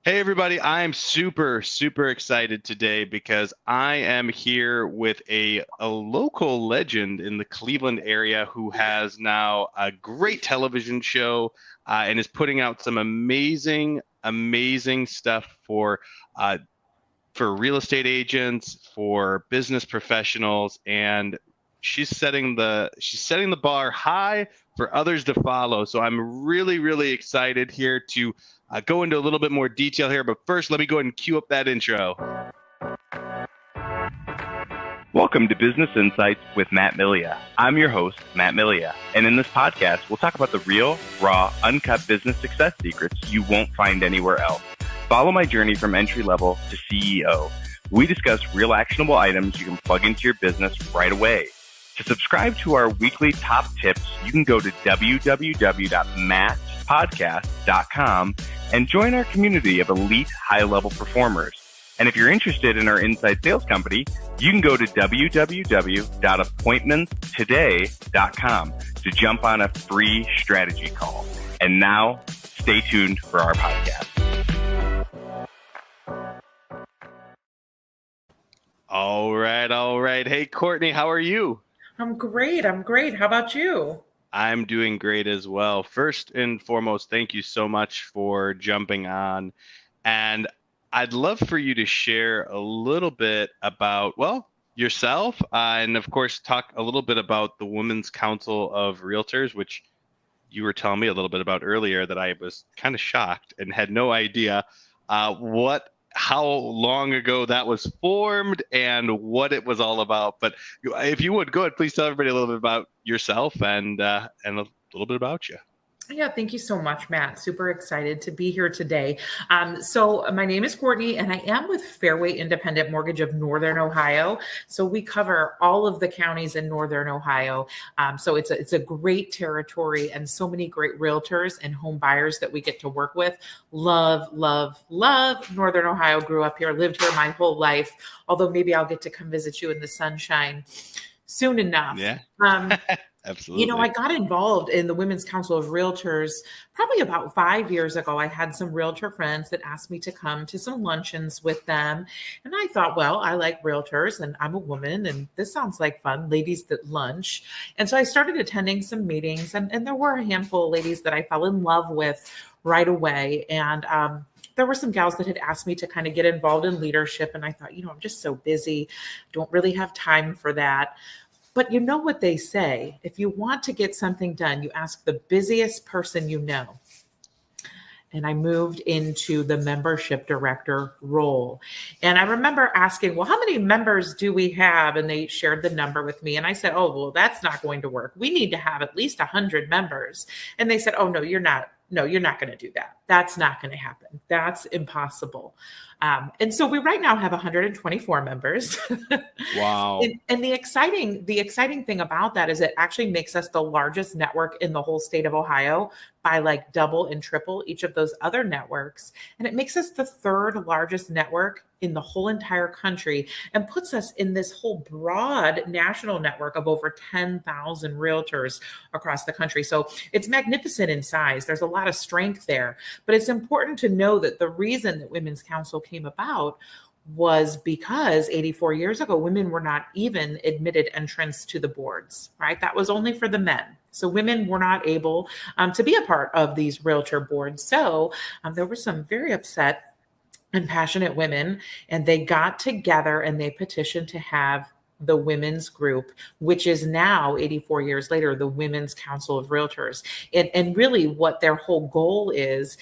Hey everybody, I'm super excited today because I am here with a local legend in the Cleveland area who has now a great television show and is putting out some amazing stuff uh, for real estate agents, for business professionals, and she's setting the bar high for others to follow. So I'm really excited here to go into a little bit more detail here. But first, let me go ahead and cue up that intro. Welcome to Business Insights with Matt Milia. I'm your host, Matt Milia, and in this podcast, we'll talk about the real, raw, uncut business success secrets you won't find anywhere else. Follow my journey from entry level to CEO. We discuss real actionable items you can plug into your business right away. To subscribe to our weekly top tips, you can go to www.mattpodcast.com and join our community of elite high-level performers. And if you're interested in our inside sales company, you can go to www.appointmentstoday.com to jump on a free strategy call. And now, stay tuned for our podcast. All right. Hey, Courtney, how are you? I'm great. How about you? I'm doing great as well. First and foremost, thank you so much for jumping on. And I'd love for you to share a little bit about, well, yourself, and of course, talk a little bit about the Women's Council of Realtors, which you were telling me a little bit about earlier that I was kind of shocked and had no idea how long ago that was formed and what it was all about. But if you would, go ahead, please tell everybody a little bit about yourself and a little bit about you. Yeah, thank you so much, Matt. Super excited to be here today. So my name is Courtney, and I am with Fairway Independent Mortgage of Northern Ohio. So we cover all of the counties in Northern Ohio. So it's a great territory and so many great realtors and home buyers that we get to work with. Love Northern Ohio. Grew up here, lived here my whole life, although maybe I'll get to come visit you in the sunshine soon enough. Yeah. Absolutely. You know, I got involved in the Women's Council of Realtors probably about 5 years ago. I had some realtor friends that asked me to come to some luncheons with them. And I thought, well, I like realtors and I'm a woman and this sounds like fun, ladies that lunch. And so I started attending some meetings and there were a handful of ladies that I fell in love with right away. And there were some gals that had asked me to kind of get involved in leadership. And I thought, I'm just so busy, don't really have time for that. But you know what they say, if you want to get something done, you ask the busiest person you know. And I moved into the membership director role. And I remember asking, well, how many members do we have? And they shared the number with me. And I said, oh, well, that's not going to work. We need to have at least 100 members. And they said, oh, no, you're not. No, you're not going to do that. That's not going to happen. That's impossible. And so we right now have 124 members. Wow. And the exciting thing about that is it actually makes us the largest network in the whole state of Ohio by like double and triple each of those other networks. And it makes us the third largest network in the whole entire country and puts us in this whole broad national network of over 10,000 realtors across the country. So it's magnificent in size. There's a lot of strength there, but it's important to know that the reason that Women's Council came about was because 84 years ago, women were not even admitted entrance to the boards, right? That was only for the men. So women were not able to be a part of these realtor boards. So there were some very upset and passionate women, and they got together and they petitioned to have the women's group, which is now 84 years later, the Women's Council of Realtors. And really what their whole goal is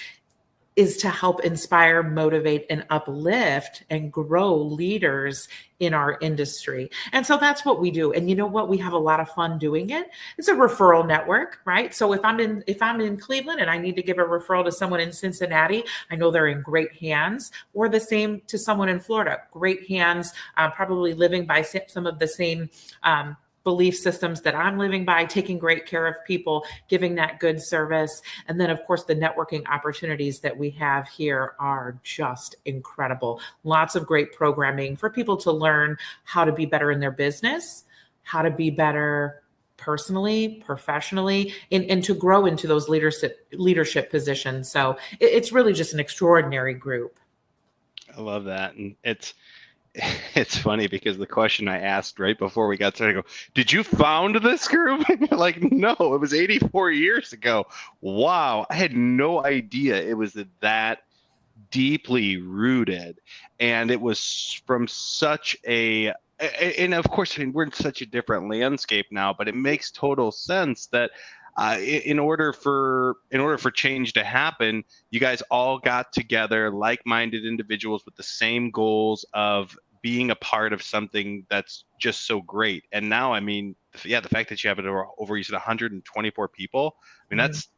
to help inspire, motivate, and uplift and grow leaders in our industry. And so that's what we do. And you know what? We have a lot of fun doing it. It's a referral network, right? So if I'm in Cleveland and I need to give a referral to someone in Cincinnati, I know they're in great hands, or the same to someone in Florida, great hands, probably living by some of the same belief systems that I'm living by, taking great care of people, giving that good service. And then, of course, the networking opportunities that we have here are just incredible. Lots of great programming for people to learn how to be better in their business, how to be better personally, professionally, and to grow into those leadership positions. So it's really just an extraordinary group. I love that. And it's funny because the question I asked right before we got started, I go, did you found this group? And you're like, no, it was 84 years ago. Wow. I had no idea it was that deeply rooted. And it was from such and of course, I mean, we're in such a different landscape now, but it makes total sense that in order for change to happen, you guys all got together, like-minded individuals with the same goals of being a part of something that's just so great. And now, I mean, yeah, the fact that you have it over you said 124 people, I mean, that's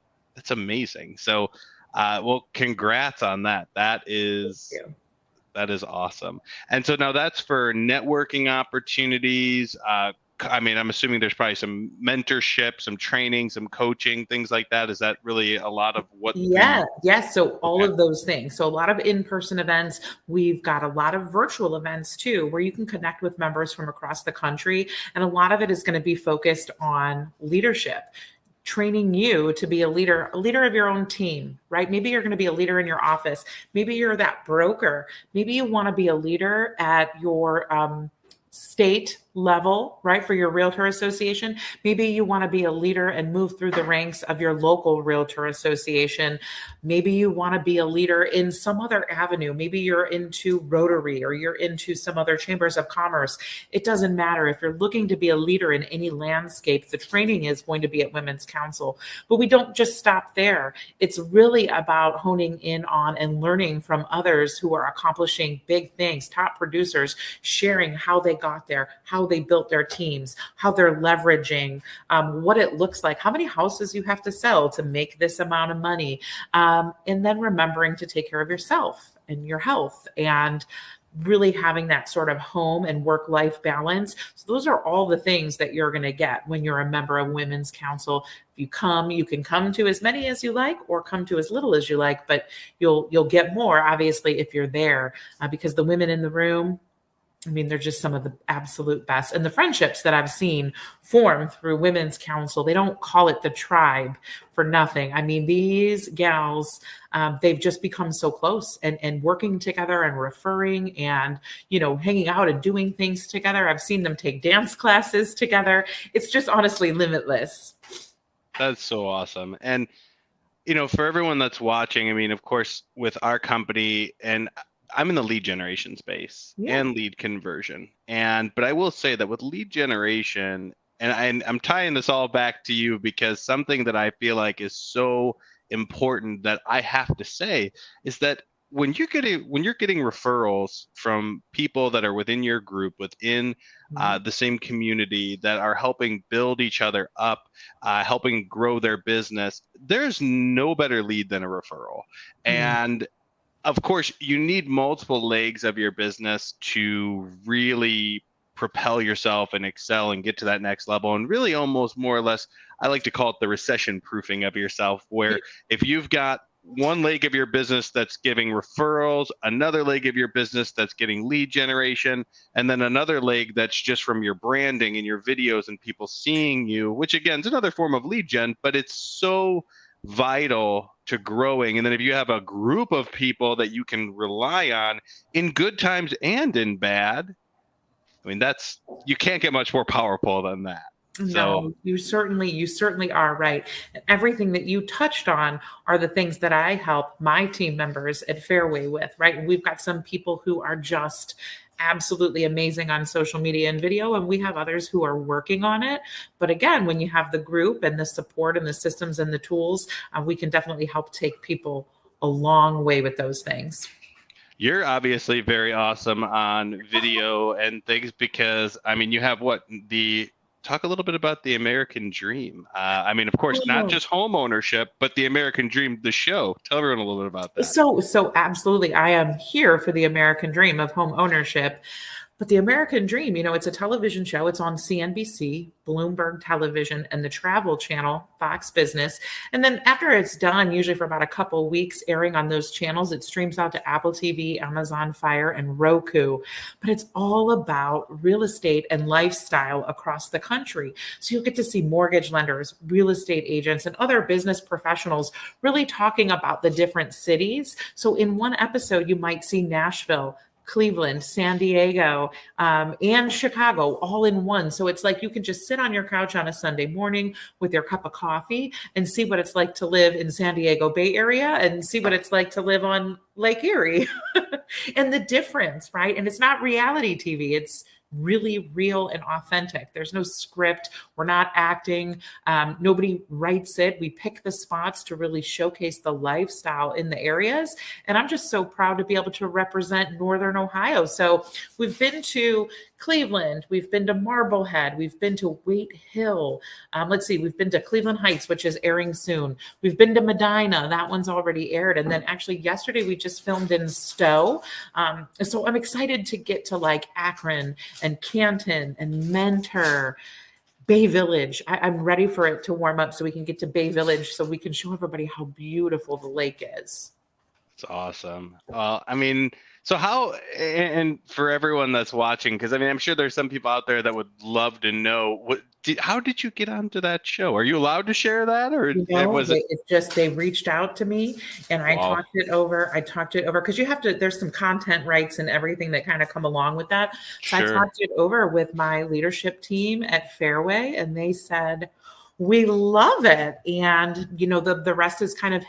amazing. So, well, congrats on that. That is awesome. And so now that's for networking opportunities. I mean, I'm assuming there's probably some mentorship, some training, some coaching, things like that. Is that really a lot of what? Yes. So all of those things. So a lot of in-person events. We've got a lot of virtual events too, where you can connect with members from across the country. And a lot of it is going to be focused on leadership, training you to be a leader of your own team, right? Maybe you're going to be a leader in your office. Maybe you're that broker. Maybe you want to be a leader at your state level, right? For your realtor association. Maybe you want to be a leader and move through the ranks of your local realtor association. Maybe you want to be a leader in some other avenue. Maybe you're into Rotary or you're into some other chambers of commerce. It doesn't matter. If you're looking to be a leader in any landscape, the training is going to be at Women's Council. But we don't just stop there. It's really about honing in on and learning from others who are accomplishing big things, top producers, sharing how they got there, how they built their teams, how they're leveraging, what it looks like, how many houses you have to sell to make this amount of money. And then remembering to take care of yourself and your health and really having that sort of home and work-life balance. So those are all the things that you're going to get when you're a member of Women's Council. If you come, you can come to as many as you like or come to as little as you like, but you'll get more, obviously, if you're there, because the women in the room, I mean, they're just some of the absolute best. And the friendships that I've seen form through Women's Council, they don't call it the tribe for nothing. I mean, these gals, they've just become so close and working together and referring and, hanging out and doing things together. I've seen them take dance classes together. It's just honestly limitless. That's so awesome. And, for everyone that's watching, I mean, of course, with our company, and I'm in the lead generation space and lead conversion. But I will say that with lead generation, and I'm tying this all back to you because something that I feel like is so important that I have to say is that when you're getting referrals from people that are within your group, within the same community that are helping build each other up, helping grow their business, there's no better lead than a referral. And of course, you need multiple legs of your business to really propel yourself and excel and get to that next level. And really almost more or less, I like to call it the recession proofing of yourself, where if you've got one leg of your business that's giving referrals, another leg of your business that's getting lead generation, and then another leg that's just from your branding and your videos and people seeing you, which again is another form of lead gen, but it's so vital to growing. And then if you have a group of people that you can rely on in good times and in bad, I mean, you can't get much more powerful than that. No, you certainly are right. And everything that you touched on are the things that I help my team members at Fairway with, right? We've got some people who are just absolutely amazing on social media and video, and we have others who are working on it. But again, when you have the group and the support and the systems and the tools, we can definitely help take people a long way with those things. You're obviously very awesome on video and things because, I mean, you have talk a little bit about the American Dream. I mean, of course, not just home ownership, but the American Dream, the show. Tell everyone a little bit about that. So absolutely. I am here for the American Dream of home ownership. But the American Dream, it's a television show. It's on CNBC, Bloomberg Television, and the Travel Channel, Fox Business. And then after it's done, usually for about a couple of weeks airing on those channels, it streams out to Apple TV, Amazon Fire, and Roku. But it's all about real estate and lifestyle across the country. So you'll get to see mortgage lenders, real estate agents, and other business professionals really talking about the different cities. So in one episode, you might see Nashville, Cleveland, San Diego, and Chicago all in one. So it's like you can just sit on your couch on a Sunday morning with your cup of coffee and see what it's like to live in San Diego Bay Area and see what it's like to live on Lake Erie and the difference, right? And it's not reality TV. It's really real and authentic. There's no script. We're not acting. Nobody writes it. We pick the spots to really showcase the lifestyle in the areas. And I'm just so proud to be able to represent Northern Ohio. So we've been to Cleveland, we've been to Marblehead, we've been to Wait Hill. We've been to Cleveland Heights, which is airing soon. We've been to Medina, that one's already aired. And then actually yesterday we just filmed in Stowe. So I'm excited to get to like Akron and Canton and Mentor, Bay Village. I'm ready for it to warm up so we can get to Bay Village so we can show everybody how beautiful the lake is. It's awesome. So how, and for everyone that's watching, because I'm sure there's some people out there that would love to know how did you get onto that show? Are you allowed to share that, or was it? It's just they reached out to me and I talked it over. Because you have to. There's some content rights and everything that kind of come along with that. So sure. I talked it over with my leadership team at Fairway, and they said, we love it. And, the rest is kind of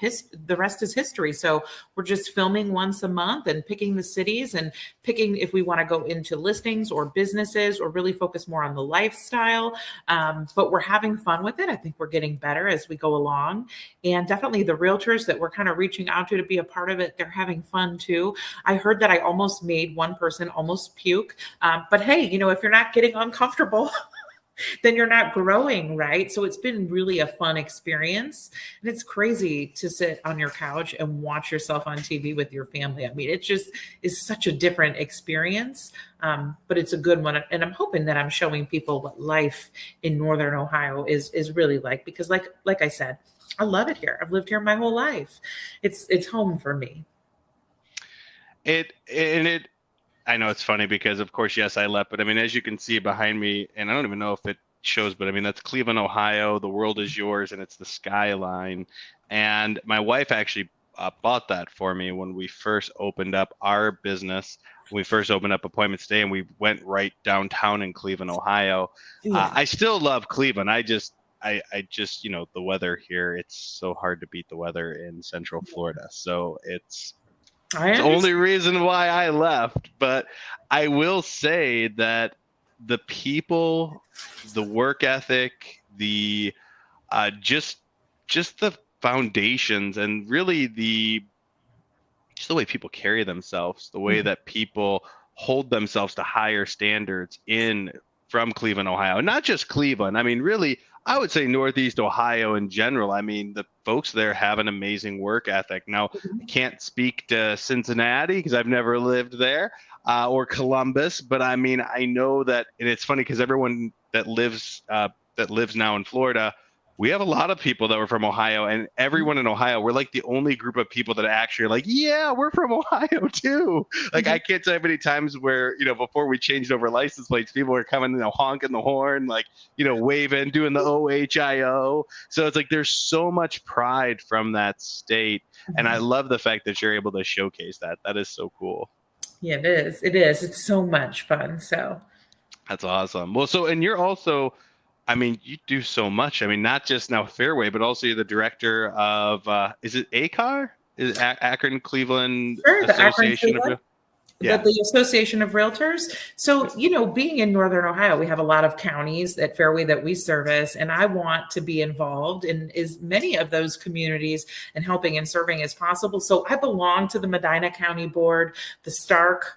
the rest is history. So we're just filming once a month and picking the cities and picking if we want to go into listings or businesses or really focus more on the lifestyle. But we're having fun with it. I think we're getting better as we go along. And definitely the realtors that we're kind of reaching out to be a part of it, they're having fun too. I heard that I almost made one person almost puke. But hey, if you're not getting uncomfortable, then you're not growing, right? So it's been really a fun experience. And it's crazy to sit on your couch and watch yourself on TV with your family. It just is such a different experience, but it's a good one. And I'm hoping that I'm showing people what life in Northern Ohio is really like, because like I said, I love it here. I've lived here my whole life. It's home for me. I know it's funny because, of course, yes, I left. But as you can see behind me, and I don't even know if it shows, but that's Cleveland, Ohio. The world is yours, and it's the skyline. And my wife actually bought that for me when we first opened up our business. When we first opened up Appointments Day, and we went right downtown in Cleveland, Ohio. Yeah. I still love Cleveland. I just, the weather here, it's so hard to beat the weather in Central Florida. So it's the only reason why I left. But I will say that the people, the work ethic, the just the foundations, and really just the way people carry themselves, the way that people hold themselves to higher standards from Cleveland, Ohio. Not just Cleveland. Really, I would say Northeast Ohio in general. The folks there have an amazing work ethic. Now, I can't speak to Cincinnati because I've never lived there, or Columbus, but I know that, and it's funny because everyone that lives now in Florida, we have a lot of people that were from Ohio, and everyone in Ohio, we're like the only group of people that actually are like, yeah, we're from Ohio too. Like, I can't tell you how many times where, before we changed over license plates, people were coming, honking the horn, like, waving, doing the OHIO. So it's like, there's so much pride from that state. And I love the fact that you're able to showcase that. That is so cool. Yeah, it is. It is. It's so much fun. So that's awesome. Well, and you're also, you do so much. Not just now Fairway, but also you're the director of, is it ACAR? Is it Akron Cleveland Association of the Association of Realtors. So, being in Northern Ohio, we have a lot of counties at Fairway that we service, and I want to be involved in as many of those communities and helping and serving as possible. So I belong to the Medina County Board, the Stark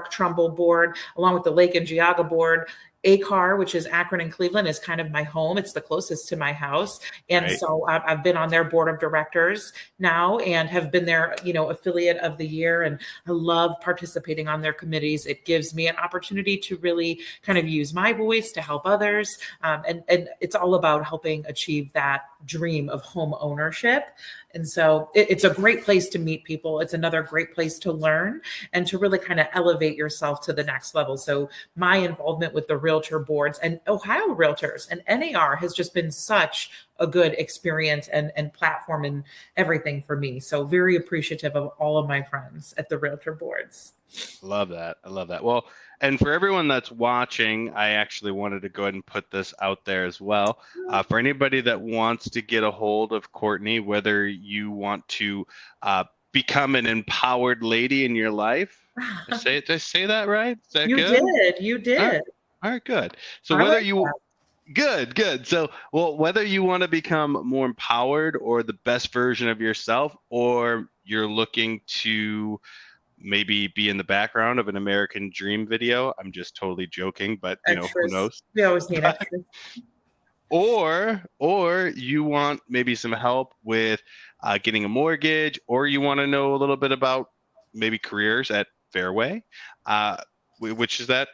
Trumbull Board, along with the Lake and Geauga Board. ACAR, which is Akron and Cleveland, is kind of my home. It's the closest to my house. And Right. so I've been on their board of directors now and have been their, affiliate of the year. And I love participating on their committees. It gives me an opportunity to really kind of use my voice to help others. And it's all about helping achieve that dream of home ownership. And so it's a great place to meet people. It's another great place to learn and to really kind of elevate yourself to the next level. So my involvement with the realtor boards and Ohio Realtors and NAR has just been such a good experience and platform and everything for me. So very appreciative of all of my friends at the realtor boards. Love that. I love that. Well, and for everyone that's watching, I actually wanted to go ahead and put this out there as well. For anybody that wants to get a hold of Courtney, whether you want to become an empowered lady in your life, did I say that right? Is that You good? did. You All right, did. all right, good. So I whether like you that. good. So, well, whether you want to become more empowered or the best version of yourself, or you're looking to maybe be in the background of an American Dream video. I'm just totally joking, but who Extras. knows? We always need But, extras. or you want maybe some help with getting a mortgage, or you want to know a little bit about maybe careers at Fairway. Which is that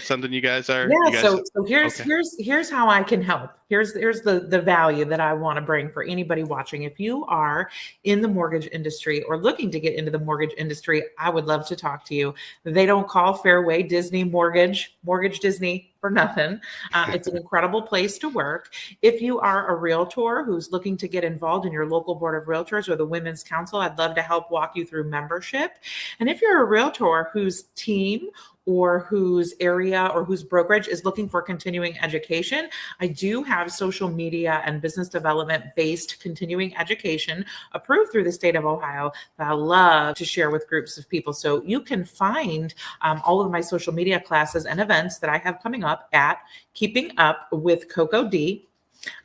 something you guys are? Yeah, You guys? so here's Okay. here's how I can help. Here's the value that I want to bring for anybody watching. If you are in the mortgage industry or looking to get into the mortgage industry, I would love to talk to you. They don't call Fairway Disney Mortgage Disney for nothing. It's an incredible place to work. If you are a realtor who's looking to get involved in your local board of realtors or the Women's Council, I'd love to help walk you through membership. And if you're a realtor whose team or whose area or whose brokerage is looking for continuing education, I do have social media and business development based continuing education approved through the state of Ohio that I love to share with groups of people. So you can find all of my social media classes and events that I have coming up at Keeping Up with Coco D.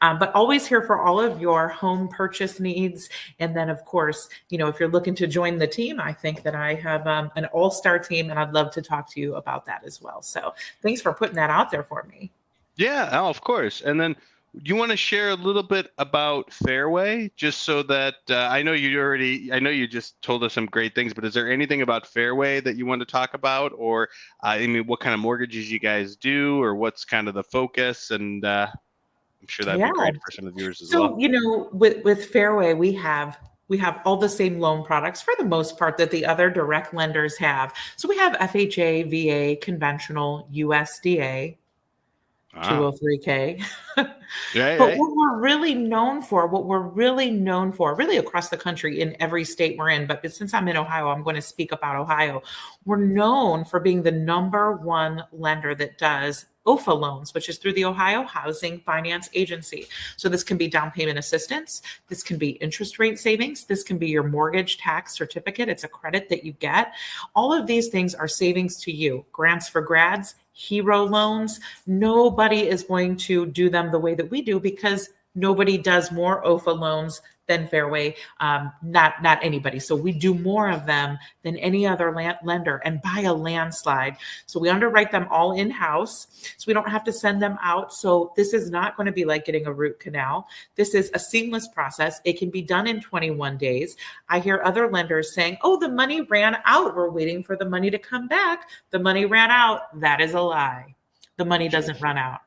But always here for all of your home purchase needs. And then, of course, if you're looking to join the team, I think that I have an all-star team, and I'd love to talk to you about that as well. So thanks for putting that out there for me. Yeah, oh, of course. And then you want to share a little bit about Fairway, just so that I know you just told us some great things, but is there anything about Fairway that you want to talk about, or I mean, what kind of mortgages you guys do, or what's kind of the focus? And I'm sure that'd Yeah. be great for some of the viewers as So, well. with Fairway, we have all the same loan products for the most part that the other direct lenders have. So we have FHA, VA, conventional, USDA, Ah, 203K. right, But right. what we're really known for, really across the country in every state we're in, but since I'm in Ohio, I'm going to speak about Ohio. We're known for being the number one lender that does OFA loans, which is through the Ohio Housing Finance Agency. So this can be down payment assistance. This can be interest rate savings. This can be your mortgage tax certificate. It's a credit that you get. All of these things are savings to you. Grants for grads, hero loans. Nobody is going to do them the way that we do because nobody does more OFA loans than Fairway, not anybody. So we do more of them than any other lender, and by a landslide. So we underwrite them all in-house, so we don't have to send them out. So this is not going to be like getting a root canal. This is a seamless process. It can be done in 21 days. I hear other lenders saying, oh, the money ran out. We're waiting for the money to come back. The money ran out. That is a lie. The money doesn't run out.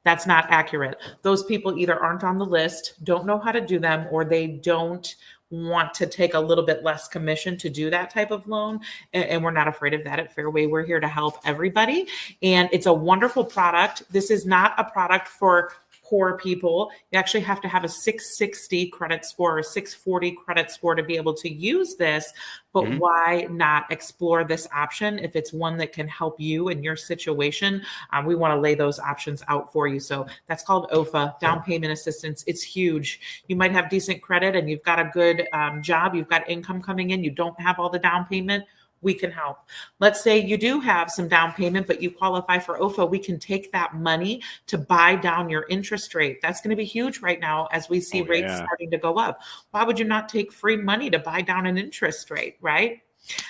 That's not accurate. Those people either aren't on the list, don't know how to do them, or they don't want to take a little bit less commission to do that type of loan. And we're not afraid of that at Fairway. We're here to help everybody. And it's a wonderful product. This is not a product for poor people. You actually have to have a 660 credit score or 640 credit score to be able to use this. But Hmm. why not explore this option if it's one that can help you in your situation? We want to lay those options out for you. So that's called OFA, down payment assistance. It's huge. You might have decent credit and you've got a good job, you've got income coming in, you don't have all the down payment. We can help. Let's say you do have some down payment, but you qualify for OFA. We can take that money to buy down your interest rate. That's going to be huge right now as we see Oh rates yeah. starting to go up. Why would you not take free money to buy down an interest rate, right?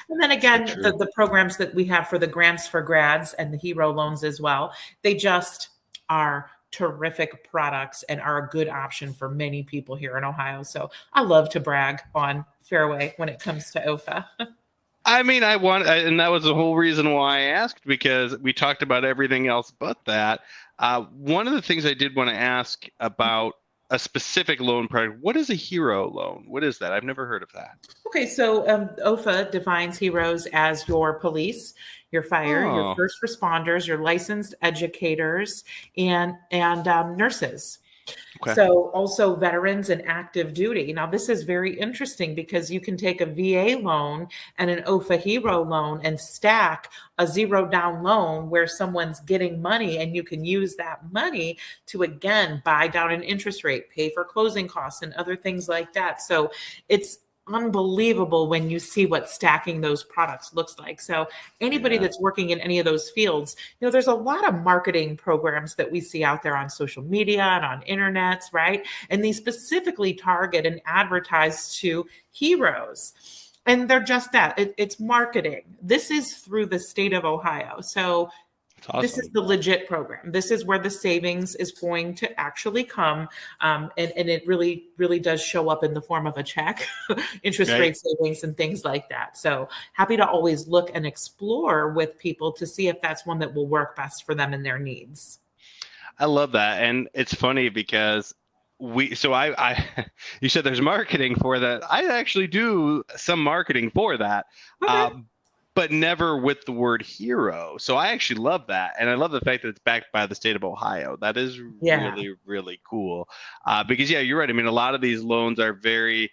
And then So again, true. the programs that we have for the grants for grads and the hero loans as well, they just are terrific products and are a good option for many people here in Ohio. So I love to brag on Fairway when it comes to OFA. I mean, and that was the whole reason why I asked, because we talked about everything else but that. One of the things I did want to ask about a specific loan product. What is a hero loan? What is that? I've never heard of that. Okay, so OFA defines heroes as your police, your fire, your Oh, first responders, your licensed educators, and nurses. okay. So also veterans and active duty. Now this is very interesting because you can take a VA loan and an OFA hero loan and stack a zero down loan where someone's getting money, and you can use that money to again buy down an interest rate, pay for closing costs and other things like that. So it's unbelievable when you see what stacking those products looks like. So anybody Yeah. that's working in any of those fields, there's a lot of marketing programs that we see out there on social media and on internets, right? And they specifically target and advertise to heroes. And they're just that. It's marketing. This is through the state of Ohio. So It's this is awesome. the legit program. This is where the savings is going to actually come. And it really, really does show up in the form of a check, interest Right. rate savings, and things like that. So happy to always look and explore with people to see if that's one that will work best for them and their needs. I love that. And it's funny because you said there's marketing for that. I actually do some marketing for that. Okay. Um, but never with the word hero. So I actually love that. And I love the fact that it's backed by the state of Ohio. That is Yeah. really, really cool. Because, yeah, you're right. I mean, a lot of these loans are very,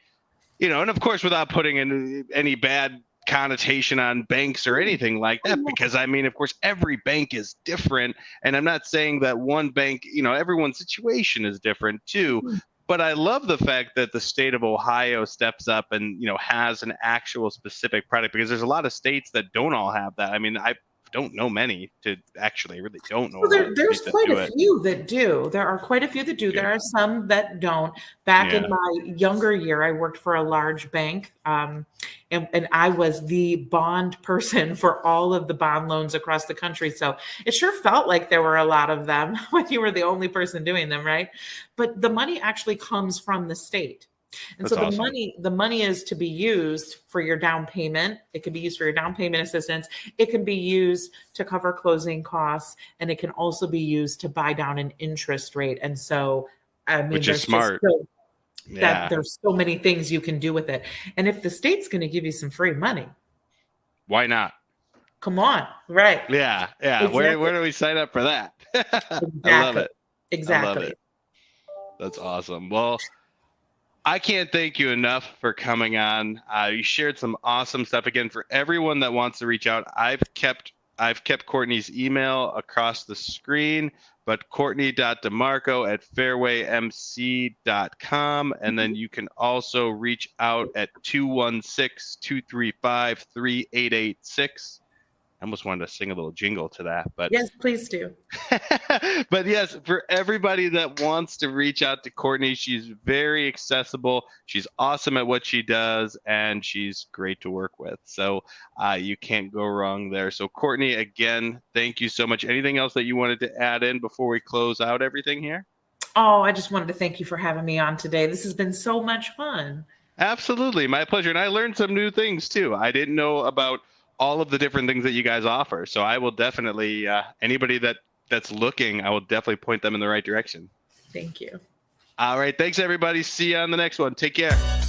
and of course, without putting in any bad connotation on banks or anything like that, because I mean, of course, every bank is different. And I'm not saying that one bank, everyone's situation is different too. But I love the fact that the state of Ohio steps up and, has an actual specific product, because there's a lot of states that don't all have that. I mean, I don't know many to actually, I really don't know a Well, lot of there's states that quite do a it. few that do. There are quite a few that do. Yeah. There are some that don't. Back in Yeah. my younger year, I worked for a large bank, and I was the bond person for all of the bond loans across the country. So it sure felt like there were a lot of them when you were the only person doing them, right? But the money actually comes from the state. And so That's awesome. the money is to be used for your down payment. It can be used for your down payment assistance. It can be used to cover closing costs, and it can also be used to buy down an interest rate. And so, I mean, Which is there's just smart. that Yeah. there's so many things you can do with it. And if the state's going to give you some free money, Why not? come on, right? Yeah, yeah. Exactly. Where do we sign up for that? I love Exactly. it. I love Exactly. it. That's awesome. Well, I can't thank you enough for coming on. You shared some awesome stuff. Again, for everyone that wants to reach out, I've kept Courtney's email across the screen, but courtney.demarco@fairwaymc.com. And then you can also reach out at 216-235-3886. I almost wanted to sing a little jingle to that, but Yes, please do. but yes, for everybody that wants to reach out to Courtney, she's very accessible. She's awesome at what she does, and she's great to work with. So you can't go wrong there. So Courtney, again, thank you so much. Anything else that you wanted to add in before we close out everything here? Oh, I just wanted to thank you for having me on today. This has been so much fun. Absolutely, my pleasure. And I learned some new things too. I didn't know about all of the different things that you guys offer. So I will definitely, anybody that's looking, I will definitely point them in the right direction. Thank you. All right. Thanks, everybody. See you on the next one. Take care.